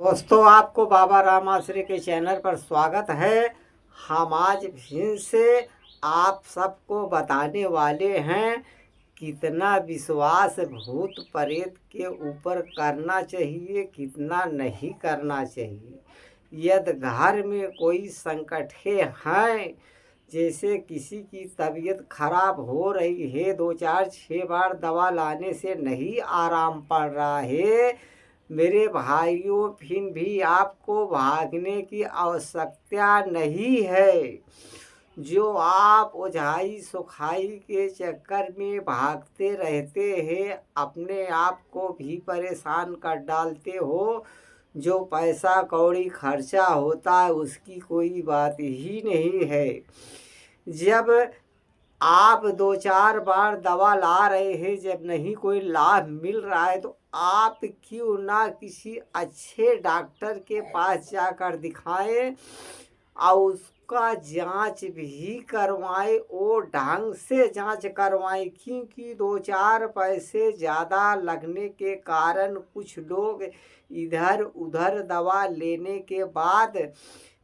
दोस्तों, आपको बाबा राम आश्रय के चैनल पर स्वागत है। हम आज फिर से आप सबको बताने वाले हैं कितना विश्वास भूत प्रेत के ऊपर करना चाहिए, कितना नहीं करना चाहिए। यदि घर में कोई संकट हैं, जैसे किसी की तबीयत खराब हो रही है, 2 4 6 बार दवा लाने से नहीं आराम पड़ रहा है मेरे भाइयों, फिर भी आपको भागने की आवश्यकता नहीं है। जो आप ओझाई सुखाई के चक्कर में भागते रहते हैं, अपने आप को भी परेशान कर डालते हो। जो पैसा कौड़ी खर्चा होता है उसकी कोई बात ही नहीं है। जब आप 2 4 बार दवा ला रहे हैं, जब नहीं कोई लाभ मिल रहा है, तो आप क्यों ना किसी अच्छे डॉक्टर के पास जाकर दिखाएं और उसका जांच भी करवाएं। वो ढंग से जांच करवाएं, क्योंकि 2 4 पैसे ज़्यादा लगने के कारण कुछ लोग इधर उधर दवा लेने के बाद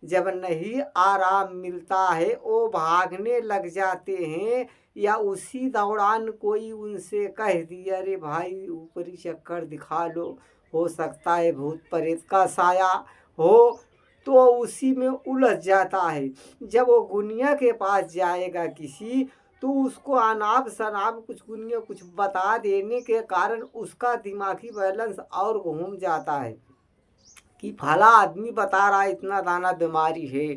जब नहीं आराम मिलता है वो भागने लग जाते हैं, या उसी दौरान कोई उनसे कह दिया अरे भाई ऊपरी चक्कर दिखा लो, हो सकता है भूत प्रेत का साया हो, तो उसी में उलझ जाता है। जब वो गुनिया के पास जाएगा किसी, तो उसको अनाप शनाप कुछ गुनिया कुछ बता देने के कारण उसका दिमागी बैलेंस और घूम जाता है कि फला आदमी बता रहा है इतना दाना बीमारी है।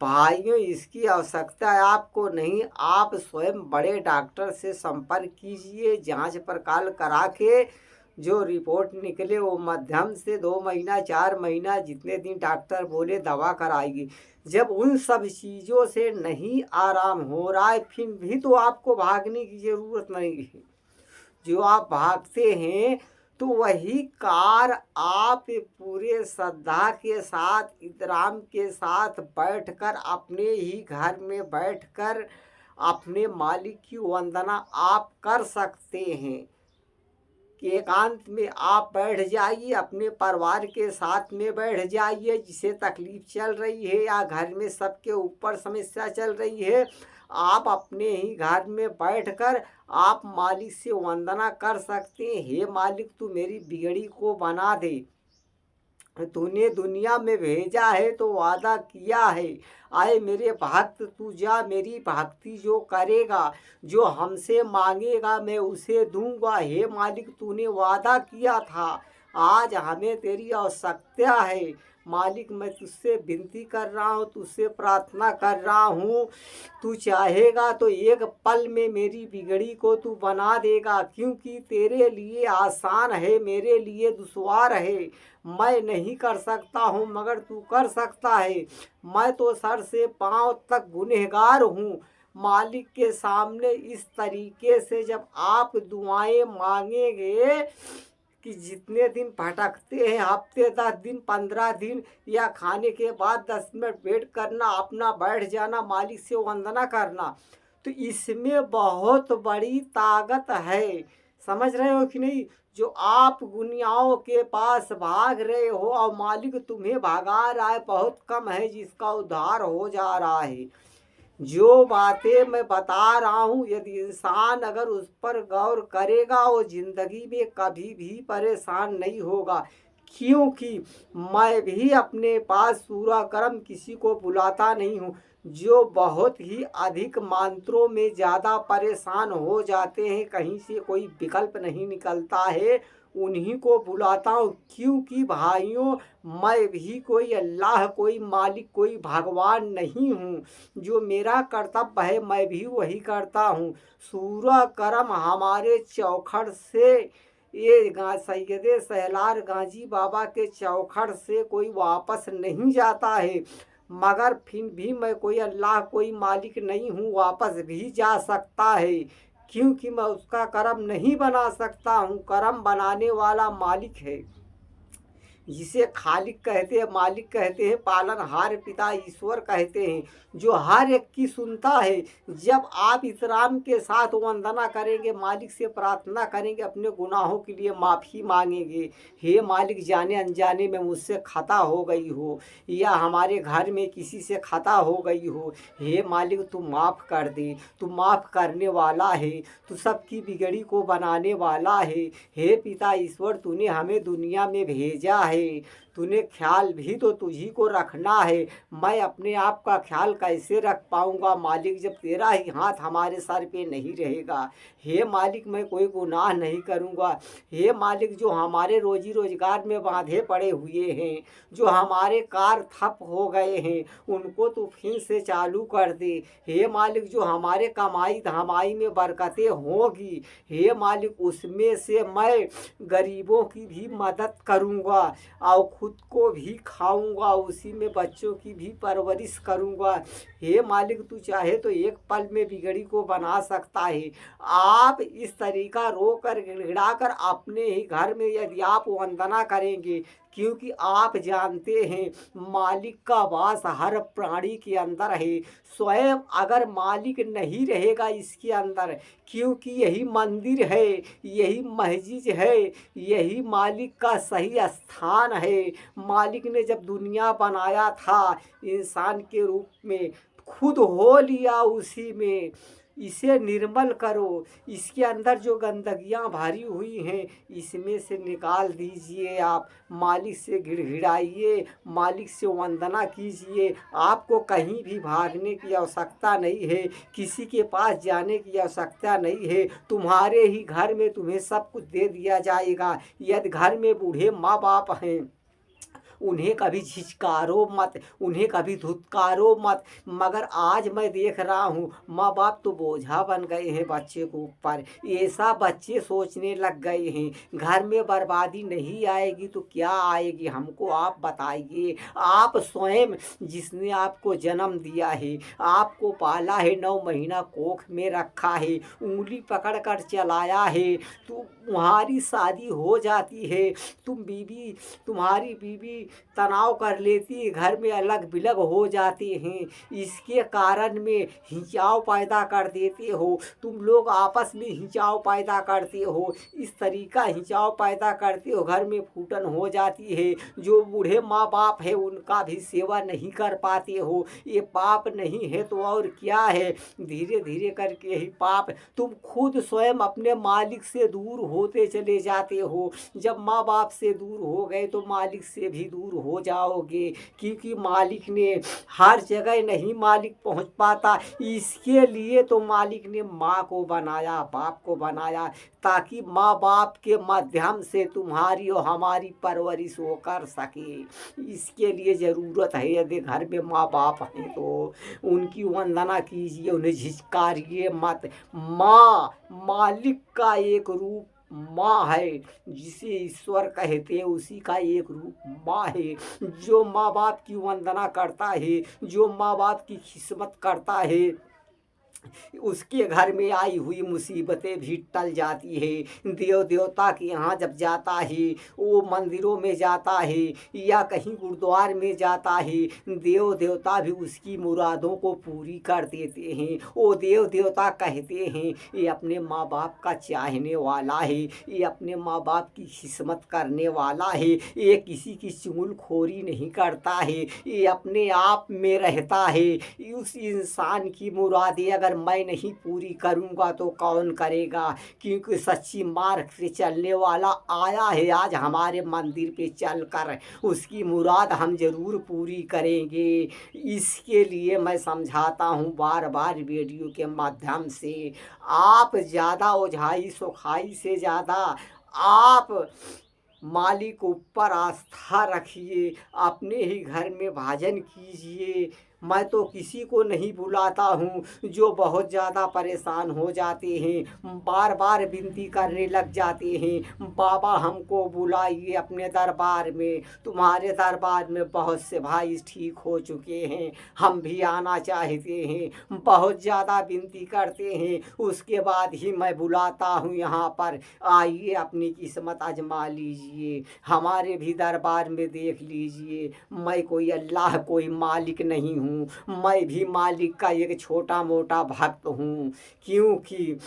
भाइयों, इसकी आवश्यकता है आपको नहीं। आप स्वयं बड़े डॉक्टर से संपर्क कीजिए, जांच पड़ताल करा के जो रिपोर्ट निकले वो मध्यम से 2 महीना 4 महीना जितने दिन डॉक्टर बोले दवा कराएगी। जब उन सब चीज़ों से नहीं आराम हो रहा है, फिर भी तो आपको भागने की ज़रूरत नहीं है। जो आप भागते हैं तो वही कार आप पूरे श्रद्धा के साथ, इतराम के साथ बैठकर अपने ही घर में बैठकर अपने मालिक की वंदना आप कर सकते हैं। कि एकांत में आप बैठ जाइए, अपने परिवार के साथ में बैठ जाइए। जिसे तकलीफ चल रही है या घर में सबके ऊपर समस्या चल रही है, आप अपने ही घर में बैठकर आप मालिक से वंदना कर सकते हैं। हे मालिक, तू मेरी बिगड़ी को बना दे। तूने दुनिया में भेजा है तो वादा किया है, आए मेरे भक्त तू जा, मेरी भक्ति जो करेगा, जो हमसे मांगेगा मैं उसे दूंगा। हे मालिक, तूने वादा किया था, आज हमें तेरी आवश्यकता है। मालिक, मैं तुझसे विनती कर रहा हूँ, तुझसे प्रार्थना कर रहा हूँ। तू चाहेगा तो एक पल में मेरी बिगड़ी को तू बना देगा, क्योंकि तेरे लिए आसान है, मेरे लिए दुश्वार है। मैं नहीं कर सकता हूँ मगर तू कर सकता है। मैं तो सर से पांव तक गुनहगार हूँ। मालिक के सामने इस तरीके से जब आप दुआएं मांगेंगे कि जितने दिन भटकते हैं, हफ्ते 10 दिन 15 दिन, या खाने के बाद 10 मिनट वेट करना, अपना बैठ जाना, मालिक से वंदना करना, तो इसमें बहुत बड़ी ताकत है। समझ रहे हो कि नहीं? जो आप गुनियाओं के पास भाग रहे हो और मालिक तुम्हें भगा रहा है, बहुत कम है जिसका उद्धार हो जा रहा है। जो बातें मैं बता रहा हूँ, यदि इंसान अगर उस पर गौर करेगा वो जिंदगी में कभी भी परेशान नहीं होगा। क्योंकि मैं भी अपने पास सूरा कर्म किसी को बुलाता नहीं हूँ। जो बहुत ही अधिक मंत्रों में ज़्यादा परेशान हो जाते हैं, कहीं से कोई विकल्प नहीं निकलता है, उन्हीं को बुलाता हूँ। क्योंकि भाइयों, मैं भी कोई अल्लाह, कोई मालिक, कोई भगवान नहीं हूँ। जो मेरा कर्तव्य है मैं भी वही करता हूँ। सूरा कर्म हमारे चौखट से, ये सैयदे सहलार गाजी बाबा के चौखट से कोई वापस नहीं जाता है। मगर फिर भी मैं कोई अल्लाह, कोई मालिक नहीं हूँ, वापस भी जा सकता है। क्योंकि मैं उसका कर्म नहीं बना सकता हूँ, कर्म बनाने वाला मालिक है। जिसे खालिक कहते हैं, मालिक कहते हैं, पालनहार पिता ईश्वर कहते हैं, जो हर एक की सुनता है। जब आप इतराम के साथ वंदना करेंगे, मालिक से प्रार्थना करेंगे, अपने गुनाहों के लिए माफ़ी मांगेंगे, हे मालिक जाने अनजाने में मुझसे खता हो गई हो या हमारे घर में किसी से खता हो गई हो, हे मालिक तू माफ़ कर दे, तू माफ़ करने वाला है, तू सबकी बिगड़ी को बनाने वाला है। हे पिता ईश्वर तूने हमें दुनिया में भेजा है, तूने ख्याल भी तो तुझी को रखना है। मैं अपने आप का ख्याल कैसे रख पाऊँगा मालिक, जब तेरा ही हाथ हमारे सर पे नहीं रहेगा। हे मालिक मैं कोई गुनाह नहीं करूँगा। हे मालिक जो हमारे रोजी रोजगार में बांधे पड़े हुए हैं, जो हमारे कार ठप हो गए हैं, उनको तू फिर से चालू कर दे। हे मालिक जो हमारे कमाई धमाई में बरकतें होगी, हे मालिक उसमें से मैं गरीबों की भी मदद करूँगा और खुद को भी खाऊंगा, उसी में बच्चों की भी परवरिश करूँगा। हे मालिक तू चाहे तो एक पल में बिगड़ी को बना सकता है। आप इस तरीका रोकर गिड़गिड़ाकर अपने ही घर में यदि आप वंदना करेंगे, क्योंकि आप जानते हैं मालिक का वास हर प्राणी के अंदर है। स्वयं अगर मालिक नहीं रहेगा इसके अंदर, क्योंकि यही मंदिर है, यही मस्जिद है, यही मालिक का सही स्थान है। मालिक ने जब दुनिया बनाया था इंसान के रूप में, खुद हो लिया उसी में। इसे निर्मल करो, इसके अंदर जो गंदगियाँ भरी हुई हैं इसमें से निकाल दीजिए। आप मालिक से गिड़गिड़ाइए, मालिक से वंदना कीजिए। आपको कहीं भी भागने की आवश्यकता नहीं है, किसी के पास जाने की आवश्यकता नहीं है। तुम्हारे ही घर में तुम्हें सब कुछ दे दिया जाएगा। यदि घर में बूढ़े माँ बाप हैं, उन्हें कभी झिझकारो मत, उन्हें कभी धुतकारो मत। मगर आज मैं देख रहा हूँ माँ बाप तो बोझा बन गए हैं बच्चे को ऊपर। ऐसा बच्चे सोचने लग गए हैं घर में बर्बादी नहीं आएगी तो क्या आएगी, हमको आप बताइए। आप स्वयं जिसने आपको जन्म दिया है, आपको पाला है, 9 महीना कोख में रखा है, उंगली पकड़ कर चलाया है, तो तुम्हारी शादी हो जाती है, तुम्हारी बीवी तनाव कर लेती है, घर में अलग बिलग हो जाते हैं, इसके कारण में हिंचाव पैदा कर देते हो। तुम लोग आपस में हिंचाव पैदा करते हो, इस तरीका हिंचाव पैदा करते हो, घर में फूटन हो जाती है। जो बूढ़े माँ बाप है उनका भी सेवा नहीं कर पाते हो। ये पाप नहीं है तो और क्या है, धीरे धीरे करके ही पाप। तुम खुद स्वयं अपने मालिक से दूर होते चले जाते हो। जब माँ बाप से दूर हो गए तो मालिक से भी दूर हो जाओगे, क्योंकि मालिक ने हर जगह नहीं मालिक पहुंच पाता। इसके लिए तो मालिक ने माँ को बनाया, बाप को बनाया, ताकि माँ बाप के माध्यम से तुम्हारी और हमारी परवरिश वो कर सके। इसके लिए ज़रूरत है, यदि घर में माँ बाप हैं तो उनकी वंदना कीजिए, उन्हें झिझकारिए मत। माँ मालिक का एक रूप माँ है, जिसे ईश्वर कहते हैं, उसी का एक रूप माँ है। जो माँ बाप की वंदना करता है, जो माँ बाप की खिदमत करता है, उसके घर में आई हुई मुसीबतें भी टल जाती है। देव देवता के यहाँ जब जाता है, वो मंदिरों में जाता है या कहीं गुरुद्वार में जाता है, देव देवता भी उसकी मुरादों को पूरी कर देते हैं। वो देव देवता कहते हैं ये अपने माँ बाप का चाहने वाला है, ये अपने माँ बाप की खिदमत करने वाला है, ये किसी की चुगलखोरी नहीं करता है, ये अपने आप में रहता है। उस इंसान की मुरादें अगर मैं नहीं पूरी करूँगा तो कौन करेगा, क्योंकि सच्ची मार्ग से चलने वाला आया है आज हमारे मंदिर पे चलकर, उसकी मुराद हम ज़रूर पूरी करेंगे। इसके लिए मैं समझाता हूँ बार बार वीडियो के माध्यम से, आप ज़्यादा ओझाई सोखाई से ज़्यादा आप मालिक ऊपर आस्था रखिए, अपने ही घर में भजन कीजिए, मैं तो किसी को नहीं बुलाता हूँ जो बहुत ज़्यादा परेशान हो जाते हैं, बार बार विनती करने लग जाते हैं, बाबा हमको बुलाइए अपने दरबार में, तुम्हारे दरबार में बहुत से भाई ठीक हो चुके हैं, हम भी आना चाहते हैं। बहुत ज़्यादा विनती करते हैं, उसके बाद ही मैं बुलाता हूँ यहाँ पर, आइए अपनी किस्मत आजमा लीजिए, हमारे भी दरबार में देख लीजिए। मैं कोई अल्लाह कोई मालिक नहीं हूँ, मैं भी मालिक का एक छोटा मोटा भक्त हूँ। क्योंकि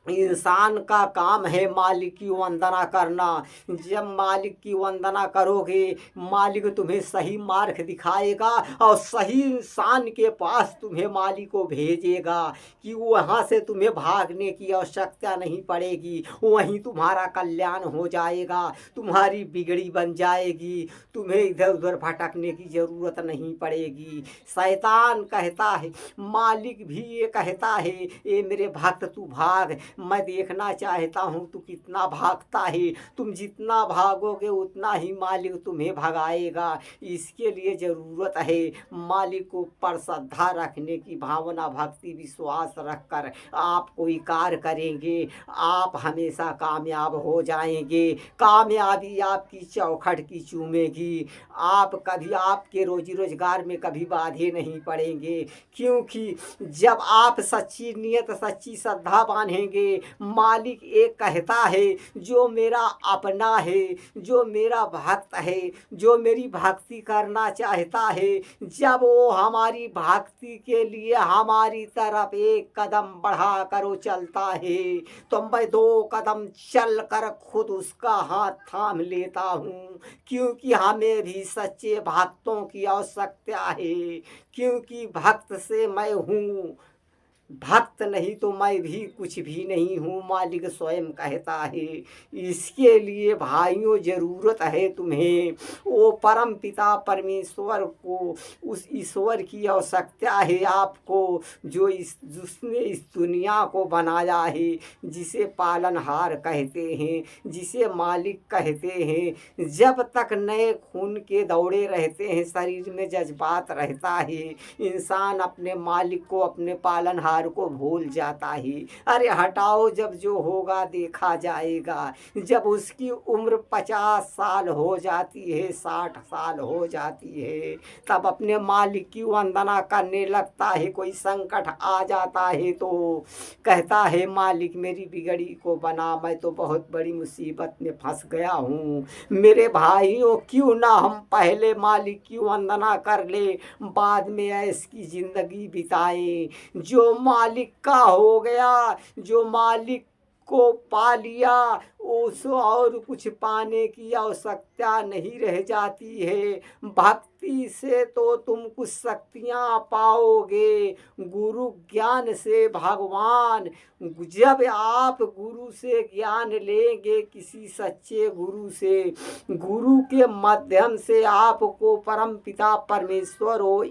इंसान का काम है मालिक की वंदना करना। जब मालिक की वंदना करोगे, मालिक तुम्हें सही मार्ग दिखाएगा और सही इंसान के पास तुम्हें मालिक को भेजेगा कि वहाँ से तुम्हें भागने की आवश्यकता नहीं पड़ेगी, वहीं तुम्हारा कल्याण हो जाएगा, तुम्हारी बिगड़ी बन जाएगी, तुम्हें इधर उधर भटकने की ज़रूरत नहीं पड़ेगी। शैतान कहता है, मालिक भी ये कहता है, ये मेरे भक्त तू भाग, मैं देखना चाहता हूँ तू कितना भागता है, तुम जितना भागोगे उतना ही मालिक तुम्हें भगाएगा। इसके लिए ज़रूरत है मालिक को पर श्रद्धा रखने की, भावना भक्ति विश्वास रखकर आप कोई कार्य करेंगे, आप हमेशा कामयाब हो जाएंगे, कामयाबी आपकी चौखट की चूमेगी, आप कभी आपके रोजी रोजगार में कभी बाधे नहीं पड़ेंगे। क्योंकि जब आप सच्ची नियत सच्ची श्रद्धा बांधेंगे, मालिक एक कहता है जो मेरा अपना है, जो मेरा भक्त है, जो मेरी भक्ति करना चाहता है, जब वो हमारी भक्ति के लिए हमारी तरफ एक कदम बढ़ा कर वो चलता है, तो मैं 2 कदम चल कर खुद उसका हाथ थाम लेता हूँ। क्योंकि हमें भी सच्चे भक्तों की आवश्यकता है, क्योंकि भक्त से मैं हूँ, भक्त नहीं तो मैं भी कुछ भी नहीं हूँ, मालिक स्वयं कहता है। इसके लिए भाइयों ज़रूरत है तुम्हें वो परम पिता परमेश्वर को, उस ईश्वर की आवश्यकता है आपको, जो जिसने इस दुनिया को बनाया है, जिसे पालनहार कहते हैं, जिसे मालिक कहते हैं। जब तक नए खून के दौड़े रहते हैं, शरीर में जज्बात रहता है, इंसान अपने मालिक को अपने पालनहार को भूल जाता है। अरे हटाओ, जब जो होगा देखा जाएगा। जब उसकी उम्र 50 साल हो जाती है, 60 साल हो जाती है, तब अपने मालिक की वंदना करने लगता है। कोई संकट आ जाता है तो कहता है मालिक मेरी बिगड़ी को बना, मैं तो बहुत बड़ी मुसीबत में फंस गया हूँ। मेरे भाइयों क्यों ना हम पहले मालिक की वंदना कर ले, बाद में ऐश की जिंदगी बिताएं। जो मालिक का हो गया, जो मालिक को पा लिया, उस और कुछ पाने की आवश्यकता नहीं रह जाती है। भक्ति से तो तुम कुछ शक्तियाँ पाओगे, गुरु ज्ञान से भगवान। जब आप गुरु से ज्ञान लेंगे, किसी सच्चे गुरु से, गुरु के माध्यम से आपको परम पिता परमेश्वर हो,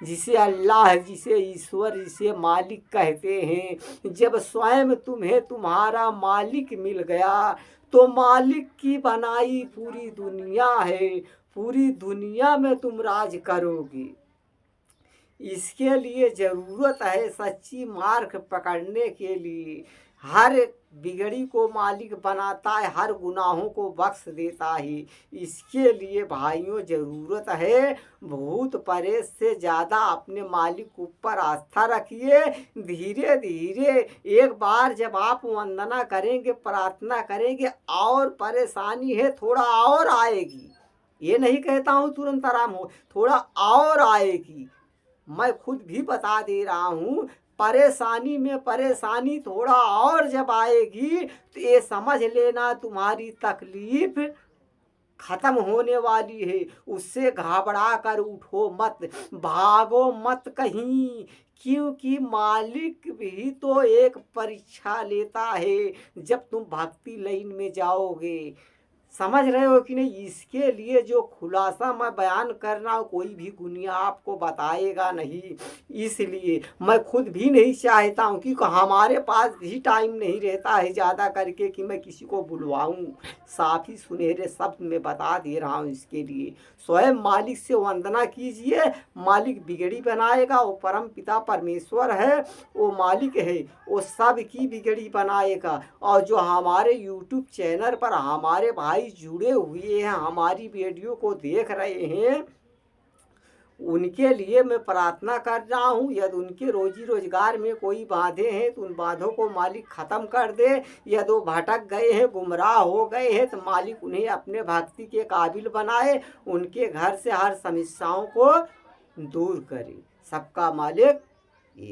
जिसे अल्लाह, जिसे ईश्वर, जिसे मालिक कहते हैं, जब स्वयं तुम्हें तुम्हारा मालिक मिल गया, तो मालिक की बनाई पूरी दुनिया है, पूरी दुनिया में तुम राज करोगे। इसके लिए ज़रूरत है सच्ची मार्ग पकड़ने के लिए। हर बिगड़ी को मालिक बनाता है, हर गुनाहों को बख्श देता है। इसके लिए भाइयों ज़रूरत है भूत प्रेत से ज़्यादा अपने मालिक ऊपर आस्था रखिए। धीरे धीरे एक बार जब आप वंदना करेंगे, प्रार्थना करेंगे, और परेशानी है थोड़ा और आएगी, ये नहीं कहता हूँ तुरंत आराम हो, थोड़ा और आएगी। मैं खुद भी बता दे रहा हूँ, परेशानी में परेशानी थोड़ा और जब आएगी तो ये समझ लेना तुम्हारी तकलीफ खत्म होने वाली है। उससे घबरा कर उठो मत, भागो मत कहीं, क्योंकि मालिक भी तो एक परीक्षा लेता है। जब तुम भक्ति लाइन में जाओगे, समझ रहे हो कि नहीं। इसके लिए जो खुलासा मैं बयान कर रहा हूँ कोई भी दुनिया आपको बताएगा नहीं। इसलिए मैं खुद भी नहीं चाहता हूँ कि हमारे पास भी टाइम नहीं रहता है ज़्यादा करके कि मैं किसी को बुलवाऊँ। साफ ही सुनहरे शब्द में बता दे रहा हूँ। इसके लिए स्वयं मालिक से वंदना कीजिए। मालिक बिगड़ी बनाएगा। वो परम पिता परमेश्वर है, वो मालिक है, वो सब की बिगड़ी बनाएगा। और जो हमारे YouTube चैनल पर हमारे भाई जुड़े हुए हैं, हमारी वीडियो को देख रहे हैं, उनके लिए मैं प्रार्थना कर रहा हूँ। यदि उनके रोजी रोजगार में कोई बाधे हैं तो उन बाधों को मालिक ख़त्म कर दे। यदि वो भटक गए हैं, गुमराह हो गए हैं, तो मालिक उन्हें अपने भक्ति के काबिल बनाए, उनके घर से हर समस्याओं को दूर करे। सबका मालिक एक